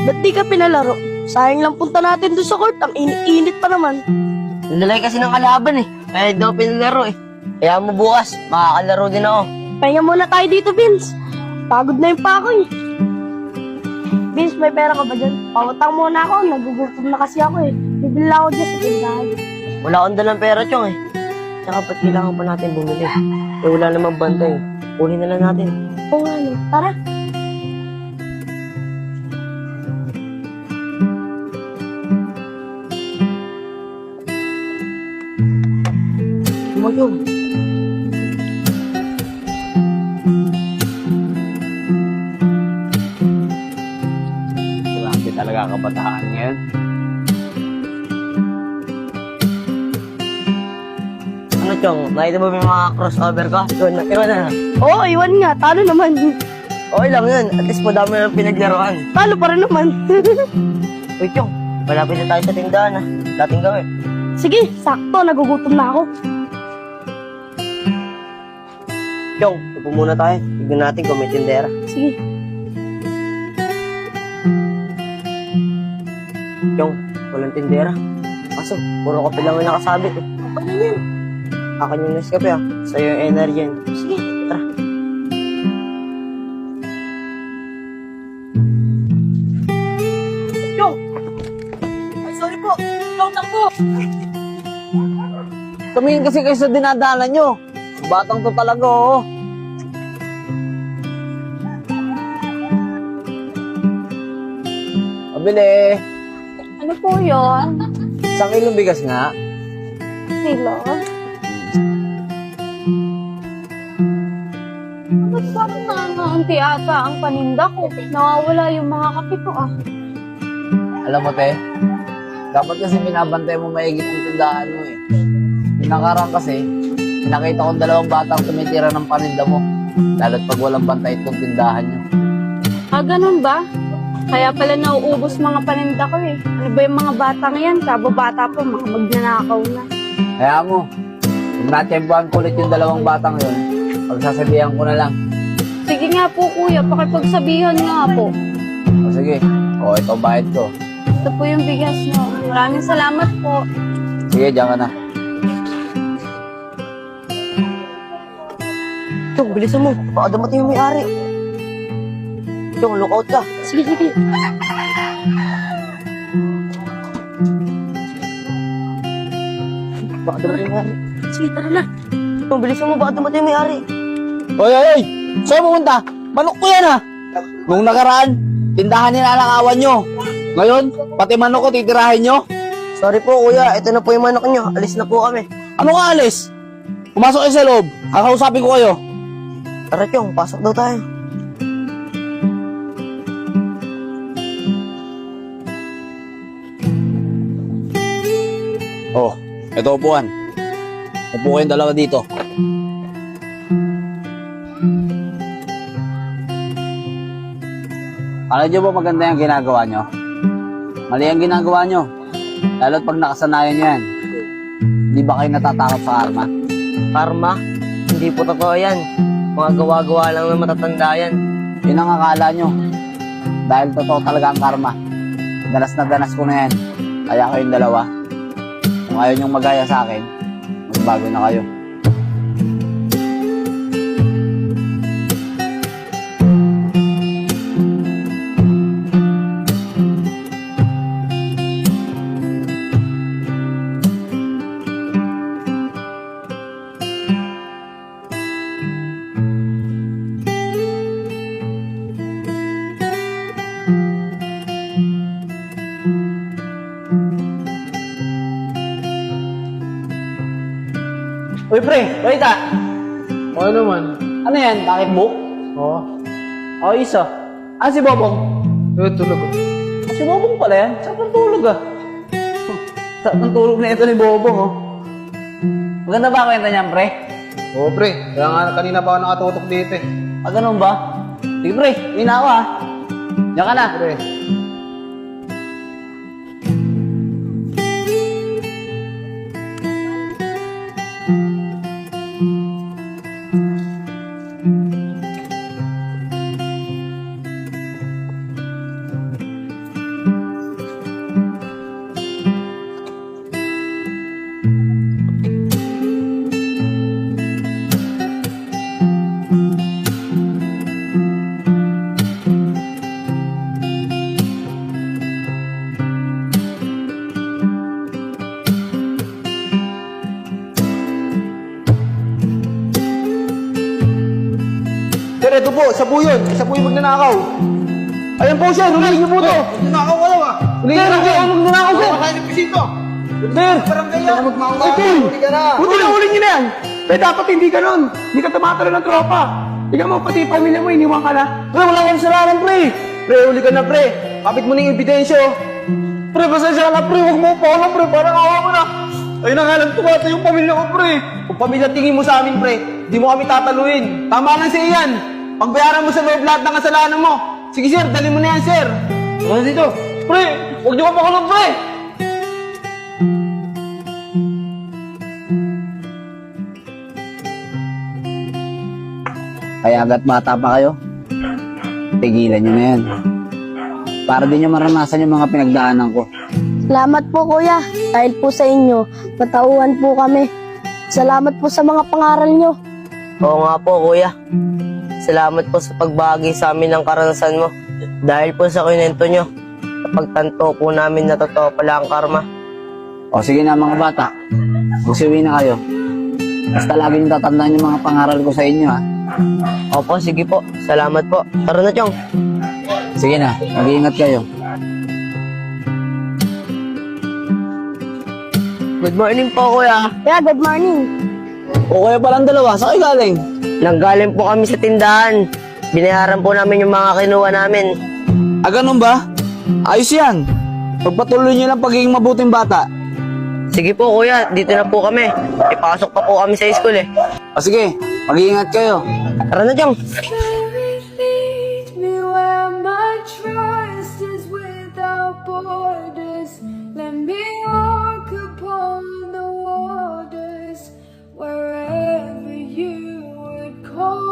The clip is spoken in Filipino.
Ba't di ka pinalaro? Sayang lang punta natin doon sa court. Ang init pa naman. Nalay kasi ng kalaban eh. Kaya daw pinalaro eh. Kaya mo bukas, makakalaro din ako. Pahinga muna tayo dito, Vince. Pagod na yung pako eh. Vince, may pera ka ba dyan? Pangutang muna ako. Nagugutom na kasi ako eh. Bibili lang ako dyan sa tindahan. Wala akong dalang pera, Chong eh. Tsaka ba't kailangan pa natin bumili? Eh wala namang bantay. Kunin na lang natin. Oo nga no. Tara. Tumayog. Grabe talaga kabataan ngayon. Ano, Chong? Nakita mo ba yung mga crossover ko? Iwan na. Oo, iwan nga. Talo naman. Okay lang yun. At least madami na pinaglaruan. Talo pa rin naman. Uy, Chong. Malapit na tayo sa tindahan ah. Dating gawin. Sige, sakto. Nagugutom na ako. Chong, upo muna tayo. Tignan natin kung may tindera. Sige. Chong, walang tindera. Kaso, puro kape lang yung nakasabit eh. Ano yan? Akin yung Nescafe ah. Sa'yo yung energy yan. Sige. Tara. Chong! Ay, sorry po. Chong, takbo! Tumingin kasi kayo sa dinadaanan nyo. Batang to talaga, oh. Pabili. Ano po yun? Isang kilong bigas nga. Kilo? Ba't parang nangangaunti ata ang paninda ko? Nawawala yung mga kape ko ah. Alam mo, te, dapat kasi binabantay mo maigit ang tindahan mo eh. Pinakarang kasi, nakita kong dalawang batang tumitira ng paninda mo. Lalo't pag walang bantay itong tindahan nyo. Ah, ganun ba? Kaya pala nauubos mga paninda ko eh. Ano ba yung mga batang yan? Kababata pa, mga magnanakaw na. Kaya mo, kung natempuhan ko ulit yung dalawang batang yun, pagsasabihan ko na lang. Sige nga po kuya, pakipagsabihan nga po. O sige, o ito bayad ko. Ito po yung bigas nyo. Maraming salamat po. Sige, diyan ka na. Chong, bilisan mo. Baka dumating yung may-ari. Chong, lookout ka. Sige, sige. Baka dumating yung may-ari. Sige, tara na. Chong, bilisan mo. Baka dumating yung may-ari. Oy, oy, oy! Saan pumunta? Manok ko yan, ha? Nung nakaraan, tindahan nilalakawan nyo. Ngayon, pati manok ko titirahin nyo. Sorry po, kuya. Ito na po yung manok nyo. Alis na po kami. Ano ka, alis? Pumasok kayo sa loob. Kakausapin ko kayo. Tara, Chong. Pasok daw tayo. Oh, ito upuan. Upo kayong dalawa dito. Alam nyo ba maganda yung ginagawa nyo? Mali ang ginagawa nyo. Lalo't pag nakasanayan nyo yan. Di ba kayo natatakot sa karma? Karma? Hindi po totoo yan. Mga gawa-gawa lang ng matatanda yan. Yun ang akala nyo. Dahil totoo talaga ang karma. Danas na danas ko na yan. Kaya kayong dalawa. Kung ayaw nyong magaya sa akin, magbago na kayo. Uy, pre, balita. Oo naman. Ano yan? Bakit book? Oo. O, isa. Ah, si Bobong. Tulog. Si Bobong pala yan. Saan pang tulog ah? Saan pang tulog na ito ni Bobong oh? Maganda ba kwenta niyan, pre? Oo, pre. Kaya nga kanina pa ako nakatutok dito eh. Ah, ganun ba? Sige, pre. Uwi na ako ah. Diyan ka na. Pre. ito po, siya po yun. Siya po yung magnanakaw. Ayan po siya, huliin niyo po to. Magnanakaw wala ba? Huliin niyo po, magnanakaw sir. Makain ng pisito. Sir, barangay yan. Huli ka na. Huli niyo na yan. Pre, dapat hindi ka nun. Hindi ka tumatalo ng tropa. Ikaw mo, pati pamilya mo, iniwan ka na. Pre, wala kang kasalanan, pre. Pre, huli ka na, pre. Kapit mo na yung ebidensya, oh. Pre, pasensya ka na, pre. Huwag mo pa na, pre. Parang awa mo na. Ayun na nga lang, tumata yung pamilya ko, pre. Kung pamilya tingin mo sa amin, pre, di mo kami tataluin. Tama lang siya yan. Pagbayaran mo sa loob lahat ng kasalanan mo. Sige, sir, dali mo na yan, sir. Ano dito? Pre, huwag niyo ka pakulong, pre. Kaya agad bata pa kayo, pigilan nyo na yan. Para din nyo maranasan yung mga pinagdaanan ko. Salamat po kuya. Dahil po sa inyo, natauhan po kami. Salamat po sa mga pangaral nyo. Oo nga po, kuya. Salamat po sa pagbahagi sa amin ng karanasan mo. Dahil po sa kwento nyo, napagtanto po namin na totoo pala ang karma. O sige na mga bata, magsiuwi na kayo. Basta lagi nyo tatandaan yung mga pangaral ko sa inyo, ha. Opo, sige po. Salamat po. Tara na, Chong. Sige na, mag-iingat kayo. Good morning po, kuya. Kuya, good morning. O kaya palang dalawa, saan kayo galing? Nanggaling po kami sa tindahan. Binayaran po namin yung mga kinuha namin. Ah, ganun ba? Ayos yan. Pagpatuloy nyo lang pagiging mabuting bata. Sige po, kuya. Dito na po kami. Ipasok pa po kami sa school eh. O sige, mag-iingat kayo. Tara na, Chong. Lead me where my trust is without borders. Let me walk upon the waters wherever you would call.